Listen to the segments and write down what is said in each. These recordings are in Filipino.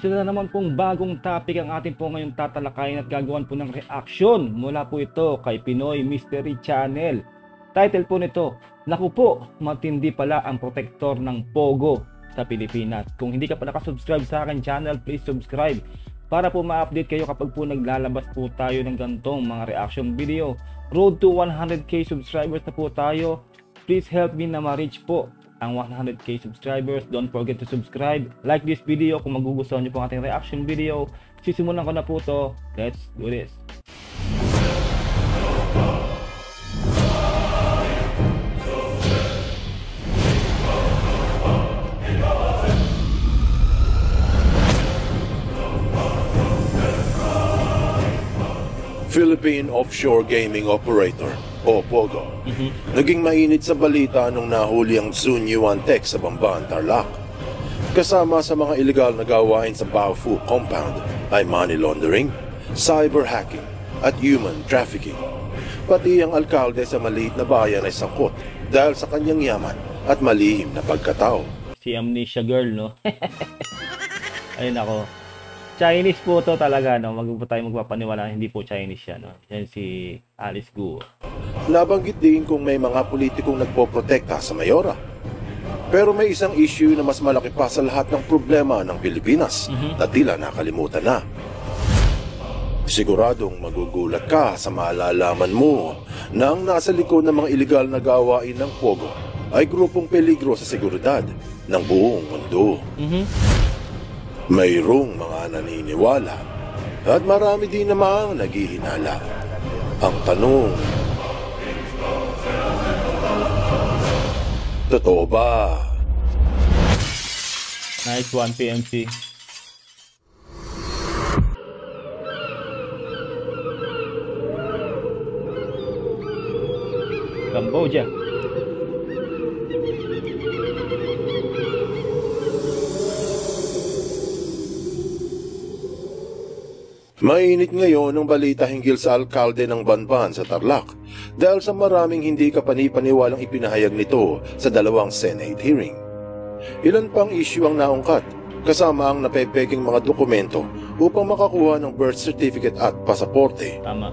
Isa na naman pong bagong topic ang ating po ngayong tatalakayin at gagawan po ng reaction mula po ito kay Pinoy Mystery Channel. Title po nito, naku po, matindi pala ang protektor ng Pogo sa Pilipinas. Kung hindi ka pa nakasubscribe sa akin channel, please subscribe para po ma-update kayo kapag po naglalabas po tayo ng gantong mga reaction video. Road to 100k subscribers na po tayo. Please help me na ma-reach po ang 100k subscribers. Don't forget to subscribe, like this video kung magugustuhan nyo po ang ating reaction video. Sisimulan ko na po to. Let's do this. Philippine Offshore Gaming Operator o POGO. Naging mainit sa balita nung nahuli ang Zun Yuan Tech sa Bamban, Tarlac. Kasama sa mga ilegal na gawain sa Baofu compound ay money laundering, cyber hacking at human trafficking. Pati ang alkalde sa maliit na bayan ay sangkot dahil sa kanyang yaman at malihim na pagkatao. Si Amnesia Girl, no? Ayun ako. Chinese po to talaga, no? Wag po tayo magpapaniwala, hindi po Chinese siya, no? Yan si Alice Guo. Nabanggit din kung may mga politikong nagpoprotekta sa mayora. Pero may isang issue na mas malaki pa sa lahat ng problema ng Pilipinas na tila nakalimutan na. Siguradong magugulat ka sa malalaman mo na ang nasa likod ng mga ilegal na gawain ng Pogo ay grupong peligro sa seguridad ng buong mundo. Mayroong mga naniniwala at marami din namang naghihinala. Ang tanong, totoo ba? Nice one, PMC. Cambodia. Mainit ngayon ang balita hinggil sa alkalde ng Banban sa Tarlac dahil sa maraming hindi kapani-paniwalang ipinahayag nito sa dalawang Senate hearing. Ilan pang issue ang naungkat kasama ang napepeking mga dokumento upang makakuha ng birth certificate at pasaporte. Tama.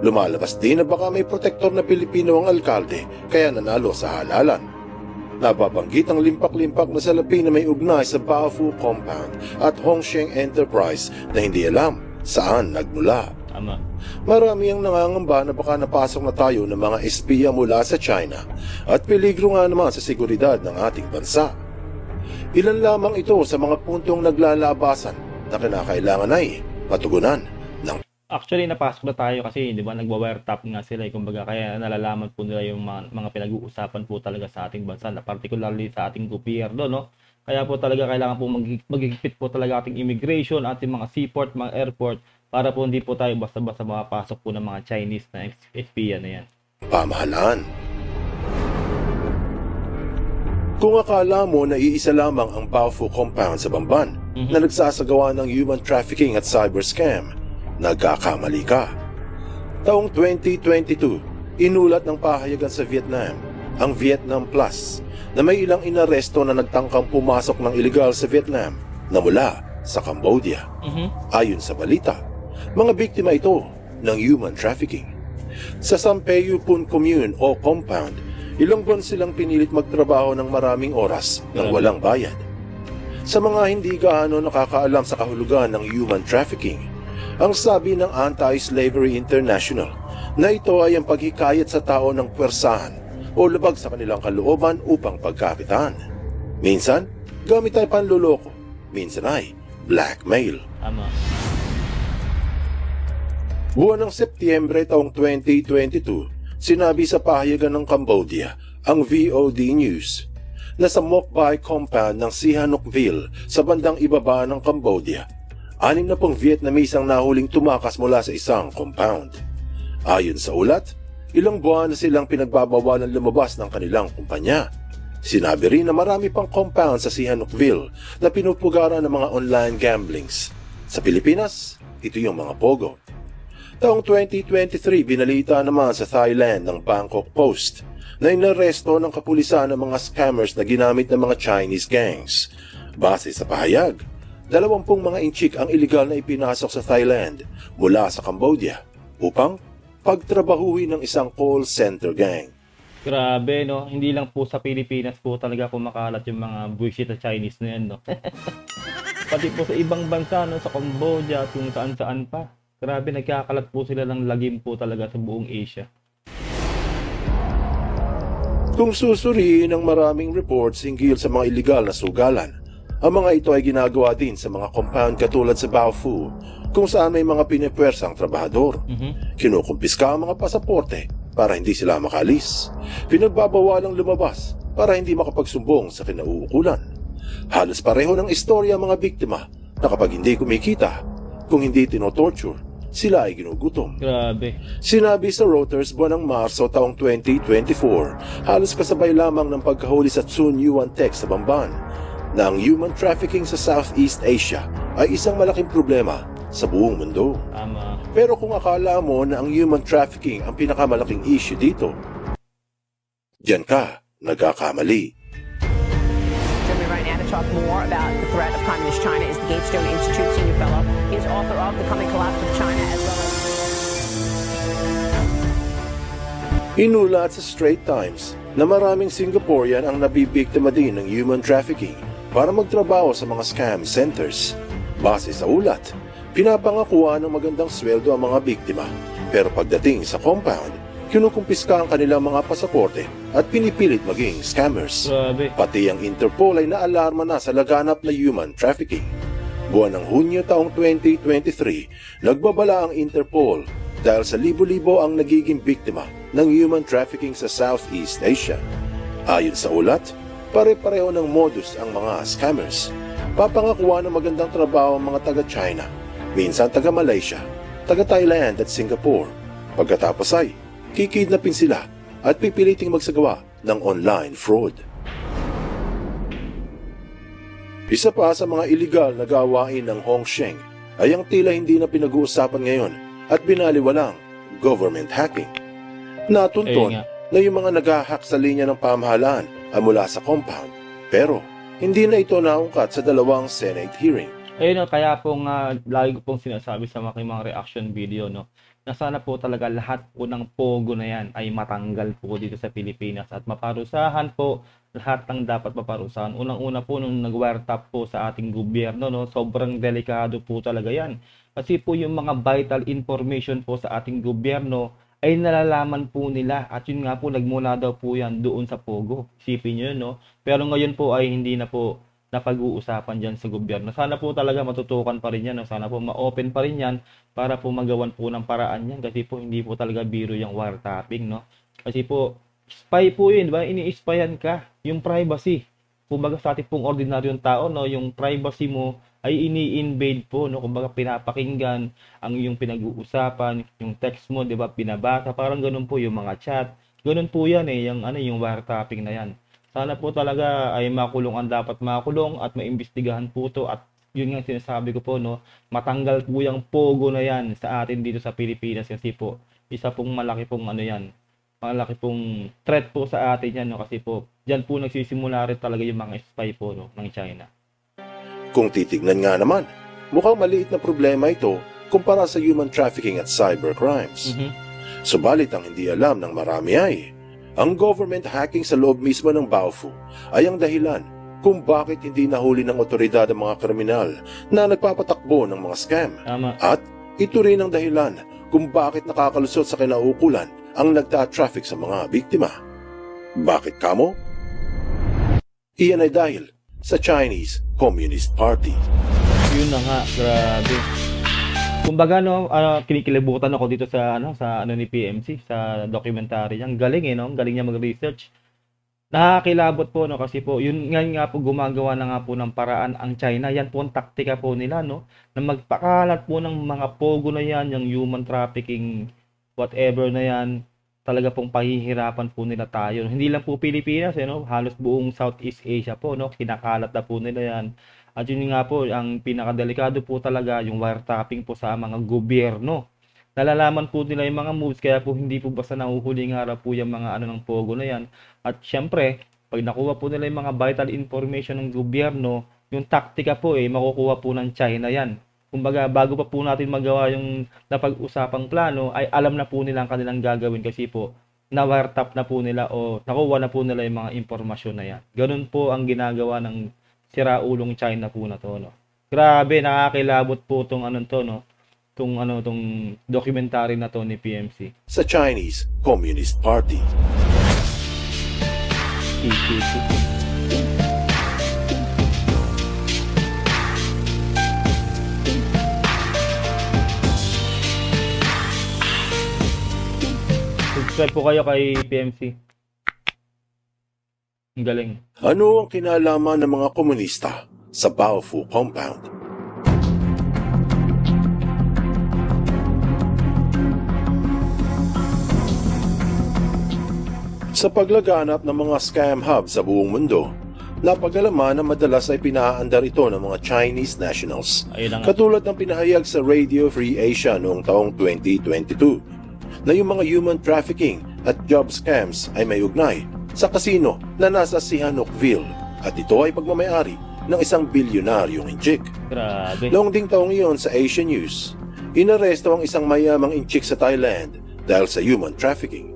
Lumalabas din na baka may protektor na Pilipino ang alkalde kaya nanalo sa halalan. Nababanggit ang limpak-limpak na salapi na may ugnay sa Baofu Compound at Hongsheng Enterprise na hindi alam saan nagmula. Tama. Marami ang nangangamba na baka napasok na tayo ng mga espiya mula sa China at peligro nga naman sa seguridad ng ating bansa. Ilan lamang ito sa mga puntong naglalabasan na kinakailangan ay matugunan ng... Actually, napasok na tayo kasi, di ba, nagwa-wiretap nga sila. Kumbaga, kaya nalalaman po nila yung mga pinag-uusapan po talaga sa ating bansa, na particularly sa ating gobyerno, no? Kaya po talaga kailangan po maghigpit po talaga ating immigration, ating mga seaport, mga airport, para po hindi po tayo basta-basta makapasok po ng mga Chinese na espiya na yan. Pamahalaan. Kung akala mo na iisa lamang ang Baofu Compound sa Bamban na nagsasagawa ng human trafficking at cyber scam, nagkakamali ka. Taong 2022, inulat ng pahayagan sa Vietnam, ang Vietnam Plus, na may ilang inaresto na nagtangkang pumasok ng ilegal sa Vietnam na mula sa Cambodia. Ayon sa balita, mga biktima ito ng human trafficking. Sa Sampayupun Commune o Compound, ilang buwan silang pinilit magtrabaho ng maraming oras ng walang bayad. Sa mga hindi gaano nakakaalam sa kahulugan ng human trafficking, ang sabi ng Anti-Slavery International na ito ay ang paghikayat sa tao ng puwersahan o labag sa kanilang kalooban upang pagkakitaan. Minsan, gamit ay panluloko. Minsan ay blackmail. Tama. Buwan ng Setyembre taong 2022, sinabi sa pahayagan ng Cambodia ang VOD News na sa Mokbai compound ng Sihanoukville sa bandang ibaba ng Cambodia, 60 Vietnamese ang nahuling tumakas mula sa isang compound. Ayon sa ulat, ilang buwan na silang pinagbabawalan lumabas ng kanilang kumpanya. Sinabi rin na marami pang compound sa Sihanoukville na pinupugaran ng mga online gamblings. Sa Pilipinas, ito yung mga Pogo. Taong 2023, binalita naman sa Thailand ng Bangkok Post na inaresto ng kapulisan ng mga scammers na ginamit ng mga Chinese gangs. Base sa pahayag, 20 mga inchik ang iligal na ipinasok sa Thailand mula sa Cambodia upang pagtrabahuhin ng isang call center gang. Grabe, no? Hindi lang po sa Pilipinas po talaga kumakalat yung mga bullshit na Chinese na yan, no? Pati po sa ibang bansa, no? Sa Cambodia at kung saan-saan pa. Grabe, nagkakalat po sila ng lagim po talaga sa buong Asia. Kung susuriin ng maraming reports hinggil sa mga iligal na sugalan, ang mga ito ay ginagawa din sa mga compound katulad sa Baofu, kung saan may mga pinipwersang trabahador. Kinukumpiska ang mga pasaporte para hindi sila makalis. Pinagbabawalang lumabas para hindi makapagsumbong sa kinauukulan. Halos pareho ng istorya ang mga biktima na kapag hindi kumikita, kung hindi tinotorture, sila ay ginugutom. Grabe. Sinabi sa Reuters buwan ng Marso taong 2024, halos kasabay lamang ng pagkahuli sa Tsun Yuan Tech sa Bamban, na ang human trafficking sa Southeast Asia ay isang malaking problema sa buong mundo. Tama. Pero kung akala mo na ang human trafficking ang pinakamalaking issue dito, diyan ka nagkakamali. Join me right now to talk more about the threat of Communist China is the Gatestone Institute senior fellow. He is author of The Coming Collapse of China as well as... Inulat sa Straits Times na maraming Singaporean ang nabibiktima din ng human trafficking para magtrabaho sa mga scam centers. Base sa ulat, pinapangakuan ng magandang sweldo ang mga biktima, pero pagdating sa compound, kinukumpiska ang kanilang mga pasaporte at pinipilit maging scammers. Grabe. Pati ang Interpol ay naalarma na sa laganap na human trafficking. Buwan ng Hunyo taong 2023, nagbabala ang Interpol dahil sa libo-libo ang nagiging biktima ng human trafficking sa Southeast Asia. Ayon sa ulat, pare-pareho ng modus ang mga scammers. Papangakuan ng magandang trabaho ang mga taga-China, minsan taga-Malaysia, taga-Thailand at Singapore. Pagkatapos ay kikidnapin sila at pipiliting magsagawa ng online fraud. Isa pa sa mga iligal na gawain ng Hong Sheng ay ang tila hindi na pinag-uusapan ngayon at binaliwalang government hacking. Natunton na yung mga nag-hack sa linya ng pamahalaan ay mula sa compound, pero hindi na ito naungkat sa dalawang Senate hearing. Ayun, no, kaya po nga lagi ko pong sinasabi sa mga reaction video, no, na sana po talaga lahat po ng pogo na yan ay matanggal po dito sa Pilipinas at maparusahan po lahat ng dapat maparusahan. Unang-una po nung nag-wiretap po sa ating gobyerno, no, sobrang delikado po talaga yan. Kasi po yung mga vital information po sa ating gobyerno ay nalalaman po nila at yun nga po nagmula daw po yan doon sa pogo. Isipin nyo, no? Pero ngayon po ay hindi na po napag-uusapan dyan sa gobyerno. Sana po talaga matutukan pa rin yan. No? Sana po ma-open pa rin yan para po magawan po ng paraan yan. Kasi po hindi po talaga biro yung wiretapping. No? Kasi po, spy po yun. Diba? Ini-spyan ka. Yung privacy. Kumbaga sa ating pong ordinaryong tao, no? Yung privacy mo ay ini-invade po. No? Kumbaga pinapakinggan ang yung pinag-uusapan, yung text mo, diba? Binabasa. Parang ganun po yung mga chat. Ganun po yan eh. Yung wiretapping na yan. Sana po talaga ay makulong ang dapat makulong at maimbestigahan po to at yun nga sinasabi ko po, no, matanggal po yung pogo na yan sa atin dito sa Pilipinas kasi po isa pong malaki pong malaki pong threat po sa atin yan, no, kasi po dyan po nagsisimula rin talaga yung mga spy po, no, ng China. Kung titignan nga naman, mukhang maliit na problema ito kumpara sa human trafficking at cyber crimes. Subalit ang hindi alam ng marami ay ang government hacking sa loob mismo ng Baofu ay ang dahilan kung bakit hindi nahuli ng otoridad ang mga kriminal na nagpapatakbo ng mga scam. Tama. At ito rin ang dahilan kung bakit nakakalusot sa kinauukulan ang nagta-traffic sa mga biktima. Bakit kamo? Iyan ay dahil sa Chinese Communist Party. Yun na nga, grabe. Kumbaga, no, kinikilabutan ako dito sa ni PMC sa documentary niya. Ang galing eh, no? Ang galing niya mag-research. Nakakilabot po, no, kasi po yun nga po gumagawa na nga po ng paraan ang China. Yan po ang taktika po nila, no, na magpakalat po ng mga pogo na yan, yung human trafficking, whatever na yan. Talaga pong pahihirapan po nila tayo. Hindi lang po Pilipinas, no? Halos buong Southeast Asia po, no? Kinakalat na po nila yan. At yun nga po, ang pinakadelikado po talaga yung wiretapping po sa mga gobyerno. Nalalaman po nila yung mga moves, kaya po hindi po basta nahuhuli nga po yung mga ng pogo na yan. At syempre, pag nakuha po nila yung mga vital information ng gobyerno, yung taktika po makukuha po ng China yan. Kumbaga, bago pa po natin magawa yung napag-usapang plano, ay alam na po nila ang kanilang gagawin kasi po, na-wiretap na po nila o nakuha na po nila yung mga impormasyon na yan. Ganun po ang ginagawa ng siraulong China po na to, no? Grabe, nakakilabot po tong tong documentary na to ni PMC. Sa Chinese Communist Party. Subscribe po kayo kay PMC. Ang galing. Ano ang kinalaman ng mga komunista sa Baofu Compound? Sa paglaganap ng mga scam hub sa buong mundo, napag-alaman na madalas ay pinaandar ito ng mga Chinese nationals. Katulad ng pinahayag sa Radio Free Asia noong taong 2022 na yung mga human trafficking at job scams ay may ugnay sa kasino na nasa Sihanoukville at ito ay pagmamayari ng isang bilyonaryong inchik. Grabe. Noong ding taong iyon sa Asian News, inaresto ang isang mayamang inchik sa Thailand dahil sa human trafficking.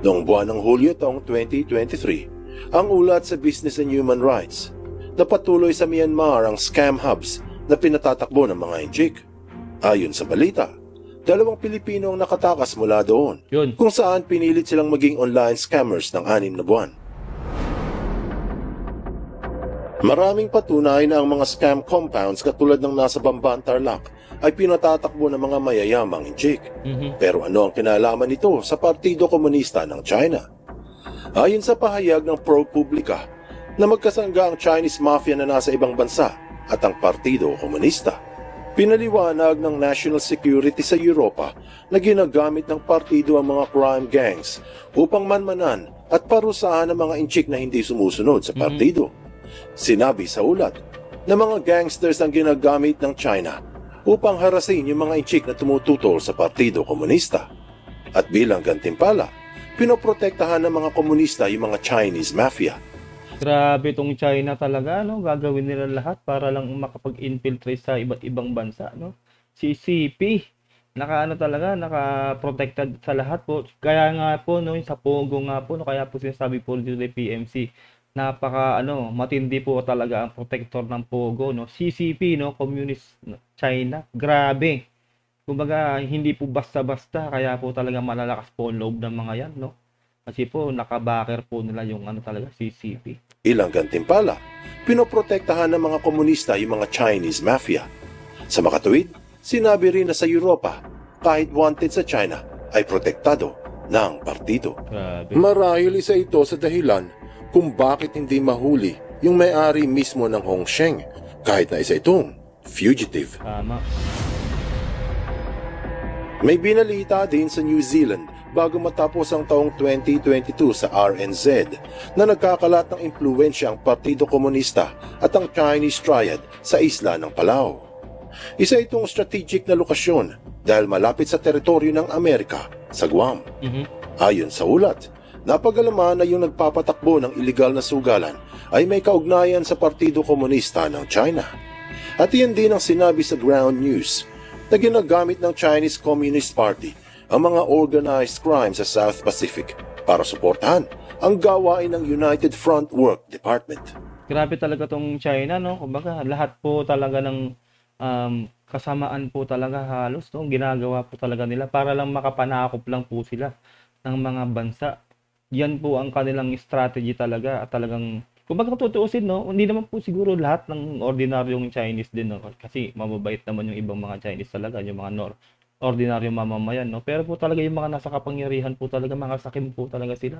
Noong buwan ng Hulyo taong 2023, ang ulat sa Business and Human Rights na patuloy sa Myanmar ang scam hubs na pinatatakbo ng mga inchik. Ayon sa balita, 2 Pilipino ang nakatakas mula doon, kung saan pinilit silang maging online scammers ng 6 na buwan. Maraming patunay na ang mga scam compounds katulad ng nasa Bamban, Tarlac ay pinatatakbo ng mga mayayamang inchik. Pero ano ang kinalaman nito sa Partido Komunista ng China? Ayon sa pahayag ng ProPublica na magkasangga ang Chinese Mafia na nasa ibang bansa at ang Partido Komunista, pinaliwanag ng National Security sa Europa na ginagamit ng partido ang mga crime gangs upang manmanan at parusahan ang mga inchik na hindi sumusunod sa partido. Sinabi sa ulat na mga gangsters ang ginagamit ng China upang harasin yung mga inchik na tumututol sa Partido Komunista. At bilang gantimpala, pinoprotektahan ng mga komunista yung mga Chinese Mafia. Grabe tong China talaga, no? Gagawin nila lahat para lang makapag-infiltrate sa iba't ibang bansa, no? CCP, naka-protected sa lahat po. Kaya nga po, no, sa Pogo nga po, no, kaya po sinasabi po dito ni PMC, matindi po talaga ang protector ng Pogo, no? CCP, no? Communist China. Grabe. Kumbaga, hindi po basta-basta, kaya po talaga malalakas po ang loob ng mga yan, no? Kasi po, nakabacker po nila yung talaga, CCP. Ilang gantimpala, pinoprotektahan ng mga komunista yung mga Chinese Mafia. Sa makatuwid, sinabi rin na sa Europa, kahit wanted sa China, ay protektado ng partido. Grabe. Marahil isa ito sa dahilan kung bakit hindi mahuli yung may-ari mismo ng Hongsheng, kahit na isa itong fugitive. Tama. May binalita din sa New Zealand bago matapos ang taong 2022 sa RNZ na nagkakalat ng impluwensya ang Partido Komunista at ang Chinese Triad sa isla ng Palau. Isa itong strategic na lokasyon dahil malapit sa teritoryo ng Amerika sa Guam. Ayon sa ulat, napag-alaman na yung nagpapatakbo ng iligal na sugalan ay may kaugnayan sa Partido Komunista ng China. At iyan din ang sinabi sa Ground News na ginagamit ng Chinese Communist Party ang mga organized crime sa South Pacific para suportahan ang gawain ng United Front Work Department. Grabe talaga tong China, no? Kumbaga, lahat po talaga ng kasamaan po talaga halos, no? Ginagawa po talaga nila para lang makapanakop lang po sila ng mga bansa. Yan po ang kanilang strategy talaga at talagang, kumbaga tutuusin, no? Hindi naman po siguro lahat ng ordinaryong Chinese din, no? Kasi mababait naman yung ibang mga Chinese talaga, yung mga ordinaryong mamamayan, no? Pero po talaga yung mga nasa kapangyarihan po talaga, mga sakim po talaga sila,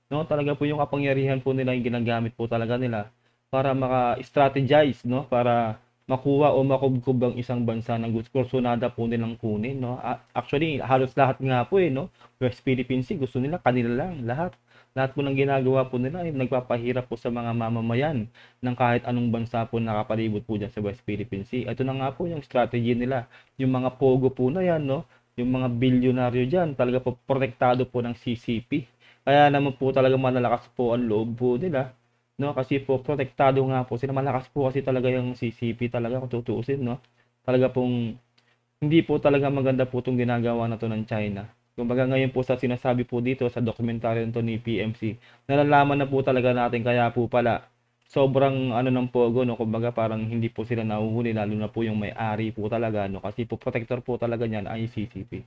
no? Talaga po yung kapangyarihan po nila yung ginagamit po talaga nila para maka-strategize, no? Para makuha o makubkob ang isang bansa ng kursunada po nilang kunin, no? Actually, halos lahat nga po, no? West Philippine Sea, gusto nila, kanila lang, lahat. Lahat po ng ginagawa po nila ay nagpapahirap po sa mga mamamayan ng kahit anong bansa po nakapalibot po dyan sa West Philippine Sea. Ito na nga po yung strategy nila. Yung mga pogo po na yan, no? Yung mga bilyonaryo dyan, talaga po protektado po ng CCP. Kaya naman po talaga malalakas po ang loob po nila no? Kasi po protektado nga po sila, malakas po kasi talaga yung CCP talaga kung tutuusin, no? Talaga pong hindi po talaga maganda po itong ginagawa na to ng China. Kumbaga ngayon po sa sinasabi po dito sa documentary nito ni PMC, nalalaman na po talaga natin kaya po pala sobrang ano ng Pogo, no? Kumbaga parang hindi po sila nahuhuli, lalo na po yung may-ari po talaga, no? Kasi po protector po talaga niyan ay CCP.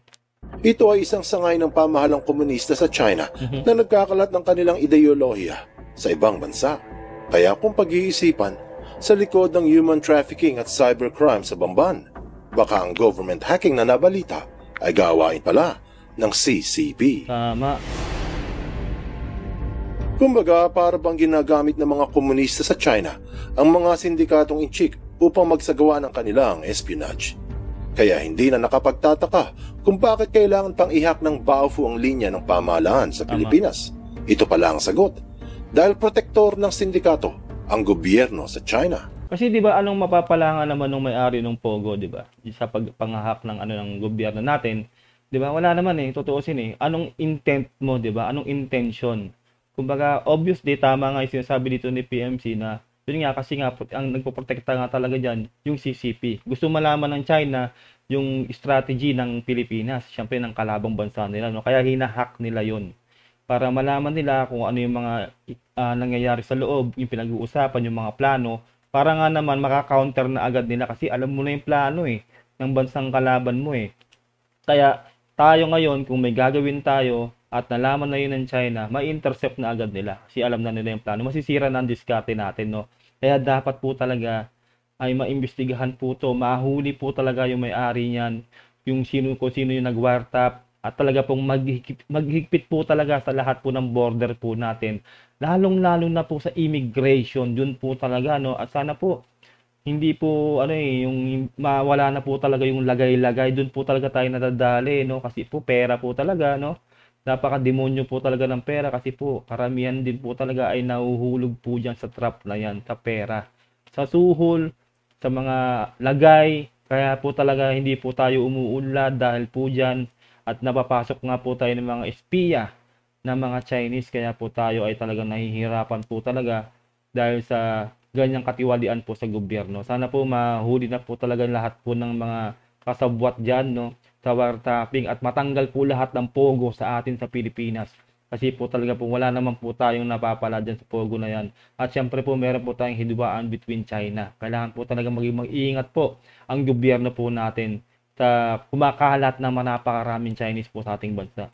Ito ay isang sangay ng pamahalang komunista sa China na nagkakalat ng kanilang ideolohiya sa ibang bansa. Kaya kung pag-iisipan, sa likod ng human trafficking at cybercrime sa Bamban, baka ang government hacking na nabalita ay gawain pala ng CCP. Tama. Kumbaga, para bang ginagamit ng mga komunista sa China ang mga sindikatong inchik upang magsagawa ng kanilang espionage. Kaya hindi na nakapagtataka kung bakit kailangan pang ihak ng Baofu ang linya ng pamahalaan sa Pilipinas. Ito pala ang sagot. Dahil protektor ng sindikato ang gobyerno sa China. Kasi 'di ba anong mapapalangan naman ng may-ari ng Pogo, 'di ba? Sa pagpangahak ng ng gobyerno natin, 'di ba? Wala naman tutuusin Anong intent mo, 'di ba? Anong intention? Kumbaga, obviously tama nga 'yung sinasabi dito ni PMC na yun nga kasi nga ang nagpoprotekta nga talaga diyan yung CCP. Gusto malaman ng China yung strategy ng Pilipinas, syempre ng kalabang bansa nila, no? Kaya hinahack nila 'yon. Para malaman nila kung ano yung mga nangyayari sa loob, yung pinag-uusapan, yung mga plano, para nga naman maka-counter na agad nila kasi alam mo na yung plano ng bansang kalaban mo Kaya tayo ngayon, kung may gagawin tayo at nalaman na yun ng China, ma-intercept na agad nila kasi alam na nila yung plano. Masisira na ang diskarte natin, no? Kaya dapat po talaga ay maimbestigahan po to, mahuli po talaga yung may-ari niyan, yung sino yung nag-wiretap, at talaga pong maghigpit po talaga sa lahat po ng border po natin. Lalong-lalo na po sa immigration, yun po talaga, no? At sana po hindi po yung mawala na po talaga yung lagay-lagay, dun po talaga tayo nadadali, no? Kasi po pera po talaga, no? Napaka-demonyo po talaga ng pera kasi po karamihan din po talaga ay nahuhulog po diyan sa trap na yan, sa pera, sa suhol, sa mga lagay. Kaya po talaga hindi po tayo umuunlad dahil po diyan, at napapasok nga po tayo ng mga espiya ng mga Chinese, kaya po tayo ay talagang nahihirapan po talaga dahil sa ganyang katiwalian po sa gobyerno. Sana po mahuli na po talaga lahat po ng mga kasabwat dyan, no, sa wiretapping, at matanggal po lahat ng Pogo sa atin sa Pilipinas. Kasi po talaga po wala naman po tayong napapala dyan sa Pogo na yan. At syempre po meron po tayong hidwaan between China. Kailangan po talaga mag-iingat po ang gobyerno po natin sa kumakalat na napakaraming Chinese po sa ating bansa.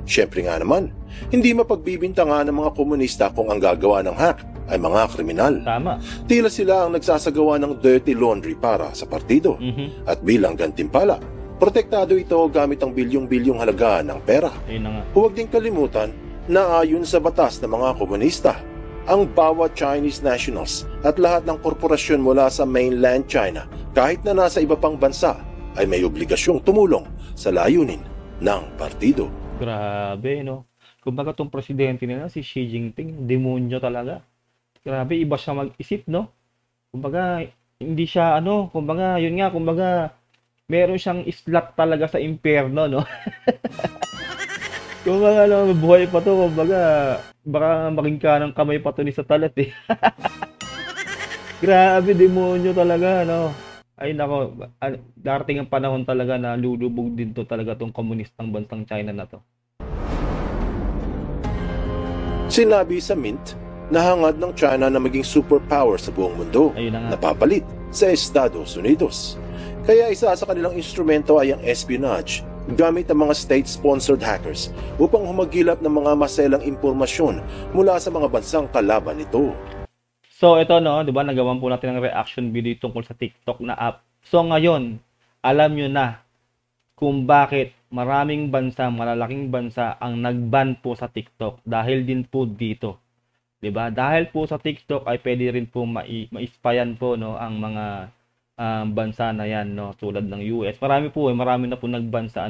Siyempre nga naman, hindi mapagbibintangan ng mga komunista kung ang gagawa ng hack ay mga kriminal. Tama. Tila sila ang nagsasagawa ng dirty laundry para sa partido. At bilang gantimpala, protektado ito gamit ang bilyong-bilyong halaga ng pera. Huwag din kalimutan na ayon sa batas ng mga komunista, ang bawat Chinese nationals at lahat ng korporasyon mula sa mainland China, kahit na nasa iba pang bansa, ay may obligasyong tumulong sa layunin ng partido. Grabe, no? Kumbaga itong presidente nila, si Xi Jinping, demonyo talaga. Grabe, iba siya mag-isip, no? Kumbaga, hindi siya, kumbaga, yun nga, kumbaga, meron siyang slot talaga sa impyerno, no? Kumbaga, buhay pa to, kumbaga, baka maging kanang kamay pa to ni Satalat, Grabe, demonyo talaga, no? Ay nako, darating ang panahon talaga na lulubog din to talaga tong komunistang bansang China na to. Sinabi sa Mint na hangad ng China na maging superpower sa buong mundo, napapalit sa Estados Unidos. Kaya isa sa kanilang instrumento ay ang espionage, gamit ang mga state-sponsored hackers upang humagilap ng mga maselang impormasyon mula sa mga bansang kalaban nito. So ito, no, 'di ba, nagawan po natin ng reaction video tungkol sa TikTok na app. So ngayon, alam nyo na kung bakit maraming bansa, malalaking bansa ang nag-ban po sa TikTok dahil din po dito. 'Di ba? Dahil po sa TikTok ay pwede rin po ma-spyan po, no, ang mga bansa na 'yan, no, tulad ng US. Marami na po nag-ban sa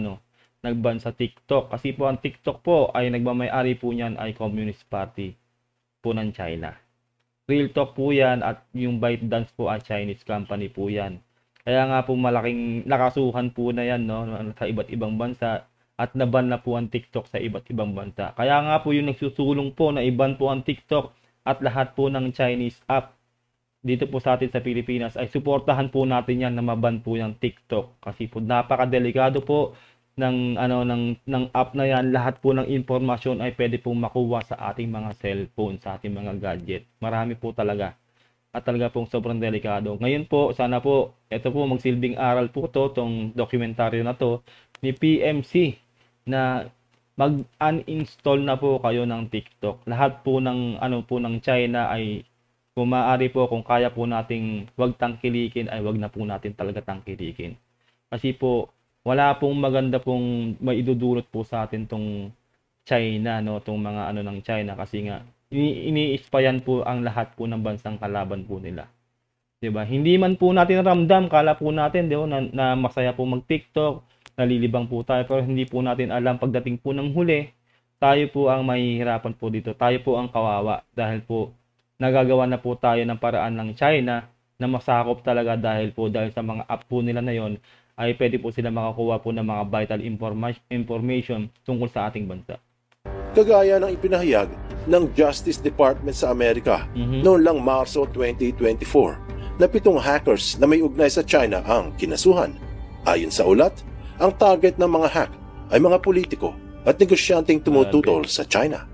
nag-ban sa TikTok kasi po ang TikTok po ay nagmamay-ari po niyan ay Communist Party po ng China. Real talk po yan, at yung ByteDance po ay Chinese company po yan. Kaya nga po malaking nakasuhan po na yan, no, sa iba't ibang bansa, at naban na po ang TikTok sa iba't ibang bansa. Kaya nga po yung nagsusulong po na iban po ang TikTok at lahat po ng Chinese app dito po sa atin sa Pilipinas ay suportahan po natin yan na maban po yung TikTok, kasi po napakadelikado po ng app na yan. Lahat po ng impormasyon ay pwede pong makuha sa ating mga cellphone, sa ating mga gadget. Marami po talaga. At talaga pong sobrang delikado. Ngayon po, sana po, ito po magsilbing aral po to, tong dokumentaryo na to ni PMC, na mag-uninstall na po kayo ng TikTok. Lahat po ng ng China ay kung maaari po, kung kaya po nating wag tangkilikin, ay wag na po natin talaga tangkilikin. Kasi po wala pong maganda pong maidudulot po sa atin tong China, no, tong mga ng China, kasi nga ini-spyan po ang lahat po ng bansang kalaban po nila. 'Di ba? Hindi man po natin ramdam, kala po natin, 'di ba, na masaya po mag-TikTok, nalilibang po tayo, pero hindi po natin alam pagdating po ng huli, tayo po ang mahihirapan po dito. Tayo po ang kawawa dahil po nagagawa na po tayo ng paraan ng China na masakop talaga, dahil sa mga app po nila na yon ay pwede po sila makakuha po ng mga vital information tungkol sa ating bansa. Kagaya ng ipinahayag ng Justice Department sa Amerika noong lang Marso 2024 na 7 hackers na may ugnay sa China ang kinasuhan. Ayon sa ulat, ang target ng mga hack ay mga politiko at negosyanteng tumututol sa China.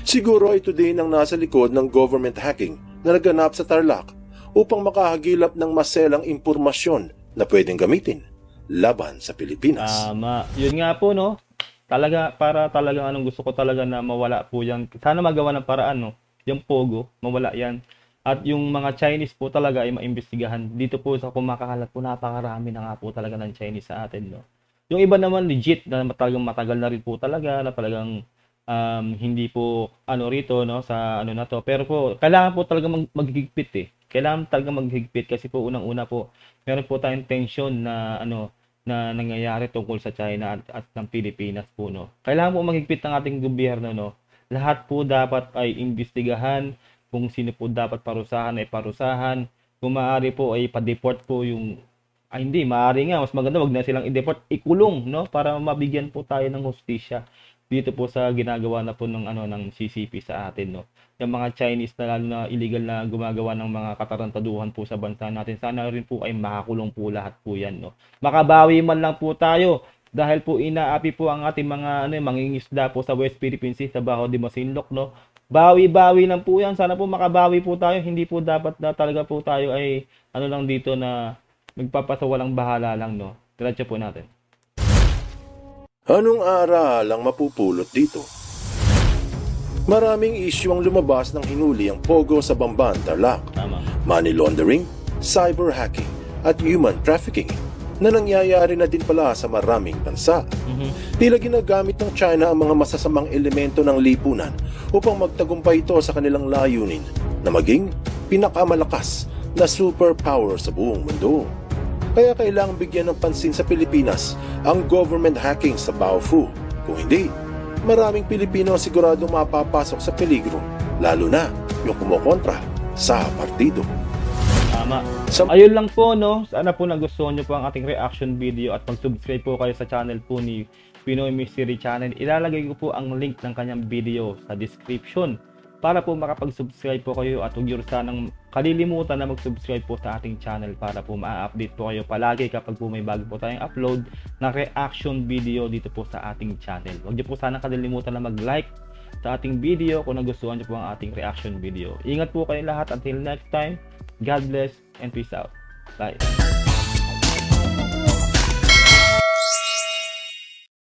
Siguro ito din ang nasa likod ng government hacking na naganap sa Tarlac upang makahagilap ng maselang impormasyon na pwedeng gamitin laban sa Pilipinas. Tama. Yun nga po, no? Talaga, para talagang gusto ko talaga na mawala po yan. Sana magawa ng paraan, no? Yung Pogo, mawala yan. At yung mga Chinese po talaga ay maimbestigahan. Dito po sa kumakalat po, napakarami na nga po talaga ng Chinese sa atin, no? Yung iba naman legit na talagang matagal na rin po talaga, na talagang hindi po rito, no, sa na to. Pero po kailangan po talaga maghigpit Kailangan talaga maghigpit, kasi po unang-una po meron po tayong tension na na nangyayari tungkol sa China at ng Pilipinas po, no. Kailangan po maghigpit ng ating gobyerno, no. Lahat po dapat ay imbestigahan, kung sino po dapat parusahan ay parusahan. Kung maaari po ay pa-deport po yung hindi, maaari nga mas maganda wag na silang i-deport, ikulong, no, para mabigyan po tayo ng hustisya dito po sa ginagawa na po ng CCP sa atin, no. Yung mga Chinese na lalo na illegal na gumagawa ng mga katarantaduhan po sa bansa natin, sana rin po ay makakulong po lahat po yan, no. Makabawi man lang po tayo dahil po inaapi po ang ating mga mangingisda po sa West Philippine Sea, sa Baho de Masinloc, no. Bawi-bawi lang po yan. Sana po makabawi po tayo. Hindi po dapat na talaga po tayo ay lang dito na magpapasawalang bahala lang, no. Diretso po natin. Anong aral ang mapupulot dito? Maraming issue ang lumabas ng hinuli ang Pogo sa Bamban, Tarlac. Tama. Money laundering, cyber hacking, at human trafficking na nangyayari na din pala sa maraming bansa. Tila ginagamit ng China ang mga masasamang elemento ng lipunan upang magtagumpay ito sa kanilang layunin na maging pinakamalakas na superpower sa buong mundo. Kaya kailangang bigyan ng pansin sa Pilipinas ang government hacking sa Baofu. Kung hindi, maraming Pilipino siguradong mapapasok sa peligro, lalo na yung kumukontra sa partido. Tama. Ayun lang po, no. Sana po nagustuhan nyo po ang ating reaction video at mag-subscribe po kayo sa channel po ni Pinoy Mystery Channel. Ilalagay ko po ang link ng kanyang video sa description para po makapag-subscribe po kayo, at huwag nyo sanang kalilimutan na mag-subscribe po sa ating channel para po ma-update po kayo palagi kapag po may bago po tayong upload na reaction video dito po sa ating channel. Huwag nyo po sanang kalilimutan na mag-like sa ating video kung nagustuhan nyo po ang ating reaction video. Ingat po kayo lahat. Until next time, God bless and peace out. Bye.